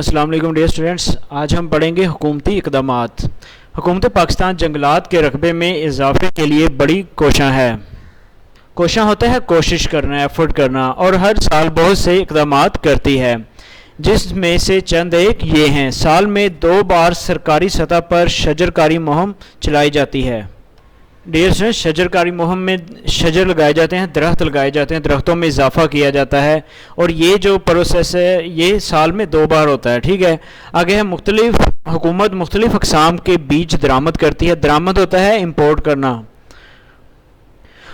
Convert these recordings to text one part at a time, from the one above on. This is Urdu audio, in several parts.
السلام علیکم ڈیئر اسٹوڈنٹس، آج ہم پڑھیں گے حکومتی اقدامات۔ حکومت پاکستان جنگلات کے رقبے میں اضافے کے لیے بڑی کوشاں ہے۔ کوشاں ہوتا ہے کوشش کرنا، ایفرٹ کرنا، اور ہر سال بہت سے اقدامات کرتی ہے، جس میں سے چند ایک یہ ہیں۔ سال میں 2 بار سرکاری سطح پر شجر کاری مہم چلائی جاتی ہے۔ ڈیئر اسٹوڈنٹس، شجر کاری مہم میں شجر لگائے جاتے ہیں، درخت لگائے جاتے ہیں، درختوں میں اضافہ کیا جاتا ہے، اور یہ جو پروسیس ہے یہ سال میں 2 بار ہوتا ہے۔ ٹھیک ہے، آگے ہے حکومت مختلف اقسام کے بیج درآمد کرتی ہے۔ درآمد ہوتا ہے امپورٹ کرنا،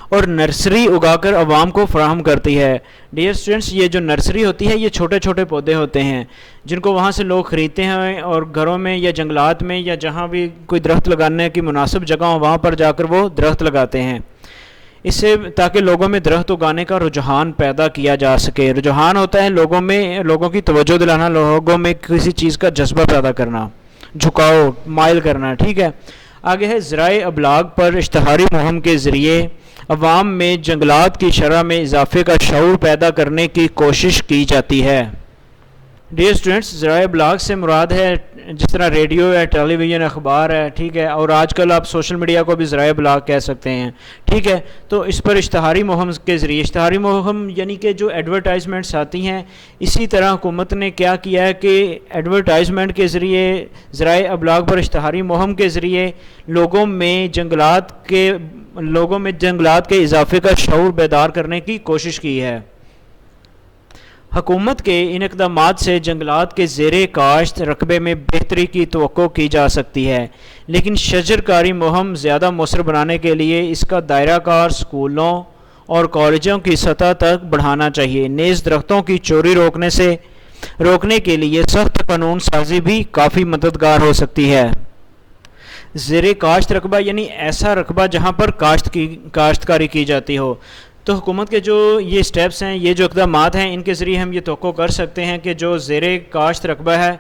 اور نرسری اگا کر عوام کو فراہم کرتی ہے۔ ڈیئر اسٹوڈنٹس، یہ جو نرسری ہوتی ہے یہ چھوٹے چھوٹے پودے ہوتے ہیں جن کو وہاں سے لوگ خریدتے ہیں، اور گھروں میں یا جنگلات میں یا جہاں بھی کوئی درخت لگانے کی مناسب جگہ ہو وہاں پر جا کر وہ درخت لگاتے ہیں، اس سے تاکہ لوگوں میں درخت اگانے کا رجحان پیدا کیا جا سکے۔ رجحان ہوتا ہے لوگوں کی توجہ دلانا، لوگوں میں کسی چیز کا جذبہ پیدا کرنا، جھکاؤ مائل کرنا۔ ٹھیک ہے، آگے ہے ذرائع ابلاغ پر اشتہاری مہم کے ذریعے عوام میں جنگلات کی شرح میں اضافے کا شعور پیدا کرنے کی کوشش کی جاتی ہے۔ ڈیئر اسٹوڈنٹس، ذرائع ابلاغ سے مراد ہے جس طرح ریڈیو ہے، ٹیلی ویژن، اخبار ہے، ٹھیک ہے، اور آج کل آپ سوشل میڈیا کو بھی ذرائع ابلاغ کہہ سکتے ہیں۔ ٹھیک ہے، تو اس پر اشتہاری مہم کے ذریعے، اشتہاری مہم یعنی کہ جو ایڈورٹائزمنٹس آتی ہیں، اسی طرح حکومت نے کیا کیا ہے کہ ایڈورٹائزمنٹ کے ذریعے، ذرائع ابلاغ پر اشتہاری مہم کے ذریعے لوگوں میں جنگلات کے اضافے کا شعور بیدار کرنے کی کوشش کی ہے۔ حکومت کے ان اقدامات سے جنگلات کے زیر کاشت رقبے میں بہتری کی توقع کی جا سکتی ہے، لیکن شجر کاری مہم زیادہ مؤثر بنانے کے لیے اس کا دائرہ کار اسکولوں اور کالجوں کی سطح تک بڑھانا چاہیے۔ نیز درختوں کی چوری روکنے کے لیے سخت قانون سازی بھی کافی مددگار ہو سکتی ہے۔ زیر کاشت رقبہ یعنی ایسا رقبہ جہاں پر کاشتکاری کی جاتی ہو۔ تو حکومت کے جو یہ سٹیپس ہیں، یہ جو اقدامات ہیں، ان کے ذریعے ہم یہ توقع کر سکتے ہیں کہ جو زیر کاشت رقبہ ہے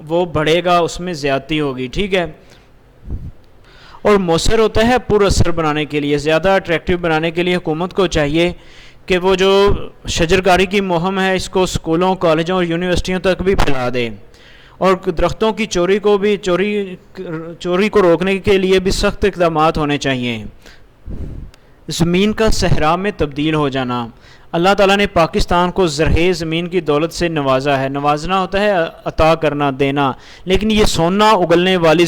وہ بڑھے گا، اس میں زیادتی ہوگی۔ ٹھیک ہے، اور مؤثر ہوتا ہے پر اثر بنانے کے لیے، زیادہ اٹریکٹیو بنانے کے لیے حکومت کو چاہیے کہ وہ جو شجر کاری کی مہم ہے اس کو اسکولوں، کالجوں اور یونیورسٹیوں تک بھی پھیلا دے، اور درختوں کی چوری کو روکنے کے لیے بھی سخت اقدامات ہونے چاہیے۔ زمین کا صحرا میں تبدیل ہو جانا۔ اللہ تعالیٰ نے پاکستان کو زرخیز زمین کی دولت سے نوازا ہے۔ نوازنا ہوتا ہے عطا کرنا، دینا، لیکن یہ سونا اگلنے والی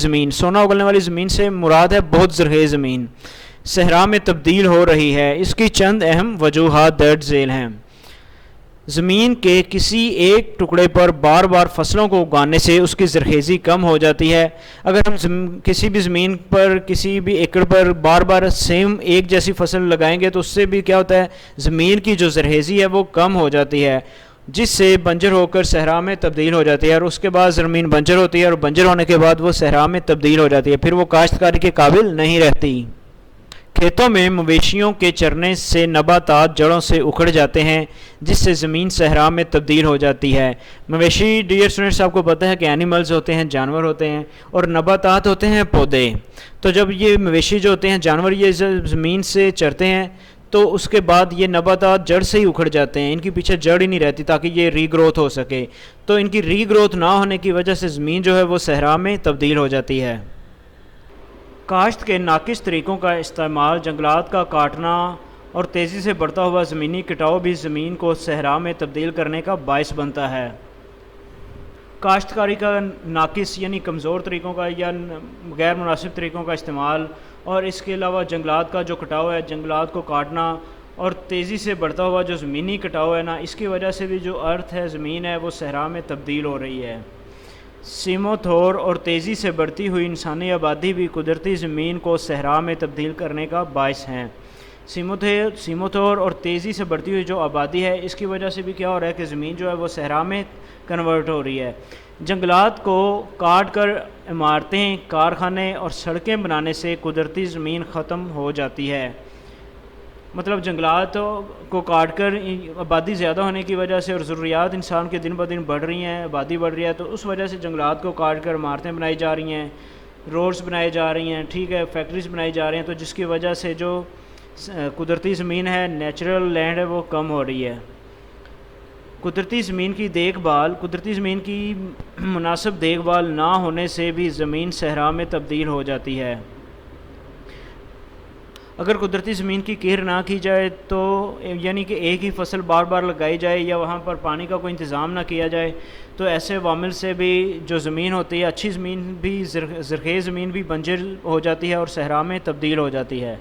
زمین سے مراد ہے بہت زرخیز زمین صحرا میں تبدیل ہو رہی ہے۔ اس کی چند اہم وجوہات درج ذیل ہیں۔ زمین کے کسی ایک ٹکڑے پر بار بار فصلوں کو اگانے سے اس کی زرخیزی کم ہو جاتی ہے۔ اگر ہم کسی بھی زمین پر، کسی بھی ایکڑ پر بار بار سیم ایک جیسی فصل لگائیں گے تو اس سے بھی کیا ہوتا ہے، زمین کی جو زرخیزی ہے وہ کم ہو جاتی ہے، جس سے بنجر ہو کر صحرا میں تبدیل ہو جاتی ہے، اور اس کے بعد زمین بنجر ہوتی ہے، اور بنجر ہونے کے بعد وہ صحرا میں تبدیل ہو جاتی ہے، پھر وہ کاشتکاری کے قابل نہیں رہتی۔ کھیتوں میں مویشیوں کے چرنے سے نباتات جڑوں سے اکھڑ جاتے ہیں، جس سے زمین صحرا میں تبدیل ہو جاتی ہے۔ مویشی، ڈیئر اسٹوڈنٹس، آپ کو پتہ ہے کہ اینیملز ہوتے ہیں، جانور ہوتے ہیں، اور نباتات ہوتے ہیں پودے۔ تو جب یہ مویشی جو ہوتے ہیں، جانور، یہ زمین سے چرتے ہیں تو اس کے بعد یہ نباتات جڑ سے ہی اکھڑ جاتے ہیں، ان کی پیچھے جڑ ہی نہیں رہتی تاکہ یہ ری گروتھ ہو سکے۔ تو ان کی ری گروتھ نہ ہونے کی وجہ سے زمین جو ہے وہ صحرا میں تبدیل ہو جاتی ہے۔ کاشت کے ناقص طریقوں کا استعمال، جنگلات کا کاٹنا اور تیزی سے بڑھتا ہوا زمینی کٹاؤ بھی زمین کو صحرا میں تبدیل کرنے کا باعث بنتا ہے۔ کاشتکاری کا ناقص یعنی کمزور طریقوں کا یا غیر مناسب طریقوں کا استعمال، اور اس کے علاوہ جنگلات کا جو کٹاؤ ہے، جنگلات کو کاٹنا اور تیزی سے بڑھتا ہوا جو زمینی کٹاؤ ہے نا، اس کی وجہ سے بھی جو ارتھ ہے، زمین ہے، وہ صحرا میں تبدیل ہو رہی ہے۔ سیمو تھور اور تیزی سے بڑھتی ہوئی انسانی آبادی بھی قدرتی زمین کو صحرا میں تبدیل کرنے کا باعث ہیں۔ سیمو تھور اور تیزی سے بڑھتی ہوئی جو آبادی ہے، اس کی وجہ سے بھی کیا ہو رہا ہے کہ زمین جو ہے وہ صحرا میں کنورٹ ہو رہی ہے۔ جنگلات کو کاٹ کر عمارتیں، کارخانے اور سڑکیں بنانے سے قدرتی زمین ختم ہو جاتی ہے۔ مطلب جنگلات کو کاٹ کر آبادی زیادہ ہونے کی وجہ سے، اور ضروریات انسان کے دن بدن بڑھ رہی ہیں، آبادی بڑھ رہی ہے، تو اس وجہ سے جنگلات کو کاٹ کر عمارتیں بنائی جا رہی ہیں، روڈز بنائے جا رہی ہیں، ٹھیک ہے، فیکٹریز بنائی جا رہی ہیں، تو جس کی وجہ سے جو قدرتی زمین ہے، نیچرل لینڈ ہے، وہ کم ہو رہی ہے۔ قدرتی زمین کی مناسب دیکھ بھال نہ ہونے سے بھی زمین صحرا میں تبدیل ہو جاتی ہے۔ اگر قدرتی زمین کی کیئر نہ کی جائے تو یعنی کہ ایک ہی فصل بار بار لگائی جائے یا وہاں پر پانی کا کوئی انتظام نہ کیا جائے تو ایسے عوامل سے بھی جو زمین ہوتی ہے، اچھی زمین بھی زرخیز زمین بھی بنجر ہو جاتی ہے اور صحرا میں تبدیل ہو جاتی ہے۔